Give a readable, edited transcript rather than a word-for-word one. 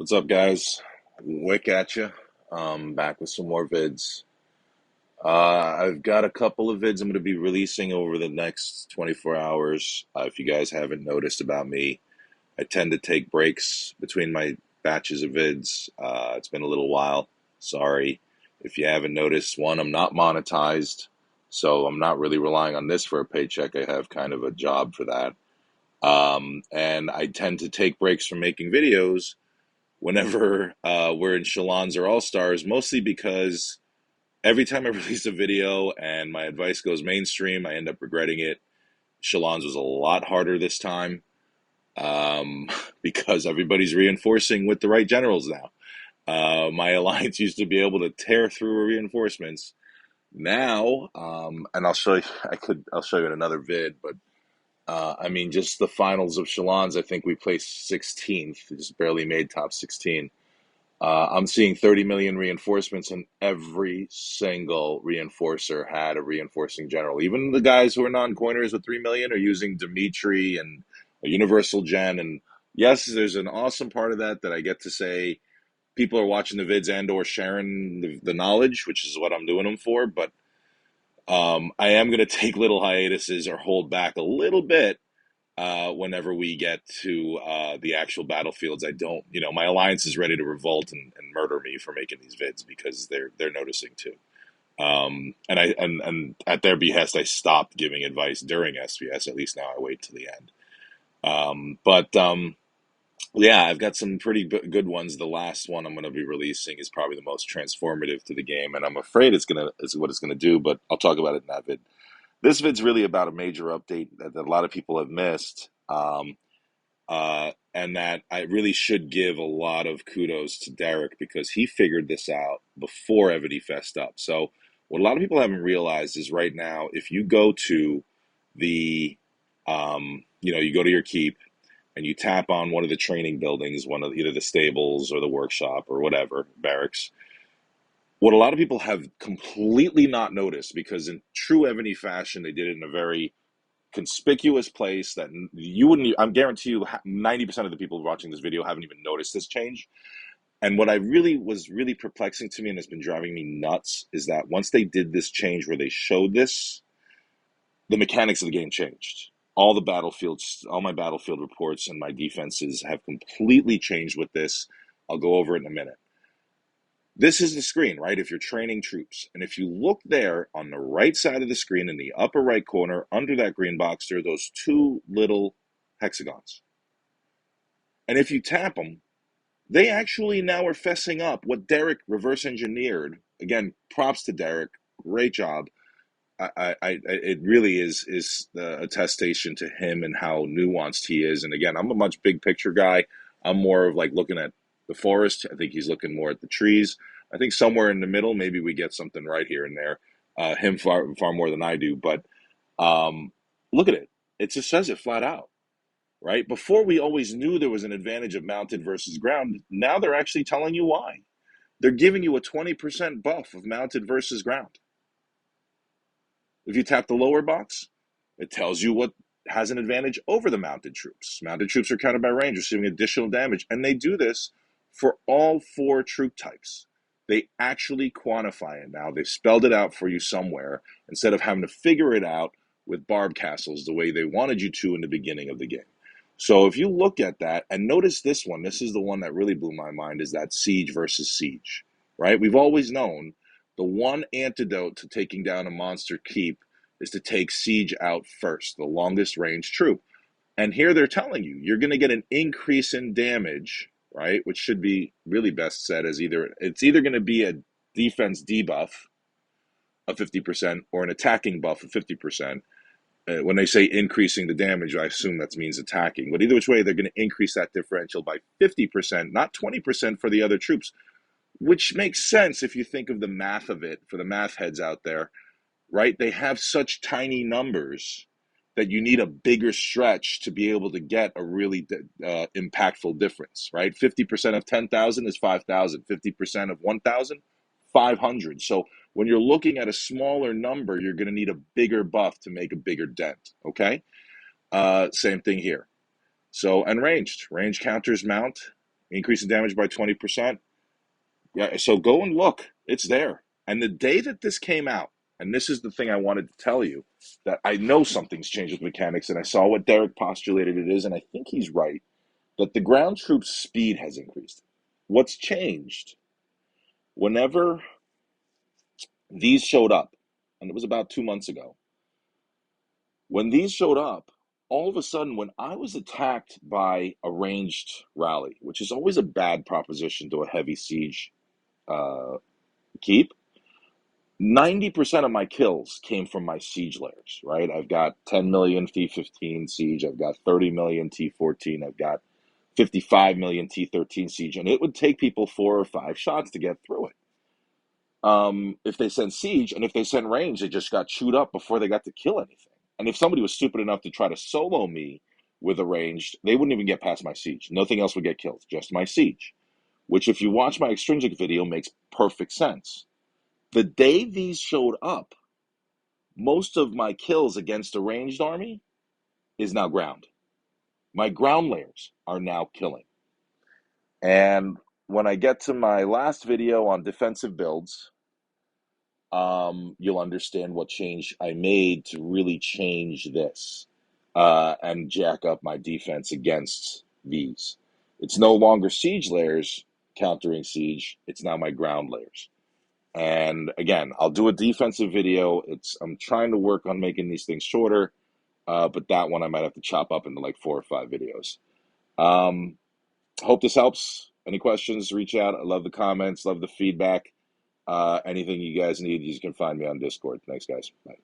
What's up, guys? Wick at you. Back with some more vids. I've got a couple of vids I'm going to be releasing over the next 24 hours. If you guys haven't noticed about me, I tend to take breaks between my batches of vids. It's been a little while. Sorry. If you haven't noticed, one, I'm not monetized, so I'm not really relying on this for a paycheck. I have kind of a job for that. And I tend to take breaks from making videos whenever we're in Shalons or All Stars, mostly because every time I release a video and my advice goes mainstream, I end up regretting it. Shalons was a lot harder this time um, because everybody's reinforcing with the right generals now. My alliance used to be able to tear through reinforcements. Now, and I'll show you in another vid, but I mean, just the finals of Shalons, I think we placed 16th, just barely made top 16. I'm seeing 30 million reinforcements, and every single reinforcer had a reinforcing general. Even the guys who are non-coiners with 3 million are using Dimitri and a Universal Gen. And yes, there's an awesome part of that I get to say people are watching the vids and or sharing the knowledge, which is what I'm doing them for. But I am going to take little hiatuses or hold back a little bit whenever we get to the actual battlefields. I don't, my alliance is ready to revolt and murder me for making these vids because they're noticing too. And at their behest, I stopped giving advice during SVS. At least now I wait to the end. But yeah, I've got some pretty good ones. The last one I'm going to be releasing is probably the most transformative to the game, and I'm afraid is what it's gonna do. But I'll talk about it in that vid. This vid's really about a major update that a lot of people have missed. And that I really should give a lot of kudos to Derek because he figured this out before Evity fessed up. So, what a lot of people haven't realized is right now, if you go to the, you go to your keep and you tap on one of the training buildings, one of either the stables or the workshop or whatever, barracks, what a lot of people have completely not noticed because in true Evany fashion, they did it in a very conspicuous place that you wouldn't. I'm guarantee you, 90% of the people watching this video haven't even noticed this change. And what I really was really perplexing to me and has been driving me nuts is that once they did this change where they showed this, the mechanics of the game changed. All the battlefields, all my battlefield reports and my defenses have completely changed with this. I'll go over it in a minute. This is the screen, right? If you're training troops. And if you look there on the right side of the screen in the upper right corner, under that green box, there are those two little hexagons. And if you tap them, they actually now are fessing up what Derek reverse engineered. Again, props to Derek. Great job. It really is the attestation to him and how nuanced he is. And again, I'm a much big picture guy. I'm more of like looking at the forest. I think he's looking more at the trees. I think somewhere in the middle, maybe we get something right here and there. Him far more than I do, but um, look at it. It just says it flat out, right? Before we always knew there was an advantage of mounted versus ground. Now they're actually telling you why. They're giving you a 20% buff of mounted versus ground. If you tap the lower box, it tells you what has an advantage over the mounted troops. Mounted troops are countered by range, receiving additional damage, and they do this for all four troop types. They actually quantify it now. They've spelled it out for you somewhere instead of having to figure it out with barb castles the way they wanted you to in the beginning of the game. So if you look at that and notice this one, this is the one that really blew my mind, is that siege versus siege, right? We've always known the one antidote to taking down a monster keep is to take siege out first, the longest range troop. And here they're telling you you're going to get an increase in damage, right? Which should be really best said as either going to be a defense debuff of 50% or an attacking buff of 50%. When they say increasing the damage, I assume that means attacking. But either which way, they're going to increase that differential by 50%, not 20% for the other troops, which makes sense if you think of the math of it for the math heads out there, right? They have such tiny numbers that you need a bigger stretch to be able to get a really impactful difference, right? 50% of 10,000 is 5,000. 50% of 1,000, 500. So when you're looking at a smaller number, you're going to need a bigger buff to make a bigger dent, okay? Same thing here. So, and ranged. Range counters mount. increase in damage by 20%. Yeah, so go and look. It's there. And the day that this came out, and this is the thing I wanted to tell you, that I know something's changed with mechanics, and I saw what Derek postulated it is, and I think he's right, that the ground troops' speed has increased. What's changed? Whenever these showed up, and it was about 2 months ago, when these showed up, all of a sudden, when I was attacked by a ranged rally, which is always a bad proposition to a heavy siege uh, keep, 90% of my kills came from my siege layers, right? I've got 10 million T15 siege, I've got 30 million T14, I've got 55 million T13 siege, and it would take people 4 or 5 shots to get through it. If they sent siege and if they sent range, they just got chewed up before they got to kill anything. And if somebody was stupid enough to try to solo me with a ranged, they wouldn't even get past my siege. Nothing else would get killed, just my siege, which, if you watch my extrinsic video, makes perfect sense. The day these showed up, most of my kills against a ranged army is now ground. My ground layers are now killing. And when I get to my last video on defensive builds, you'll understand what change I made to really change this and jack up my defense against these. It's no longer siege layers countering siege, it's now my ground layers. And again, I'll do a defensive video. I'm trying to work on making these things shorter, but that one I might have to chop up into like 4 or 5 videos. Hope this helps. Any questions, reach out. I love the comments, love the feedback. Anything you guys need, you can find me on Discord. Thanks, guys. Bye.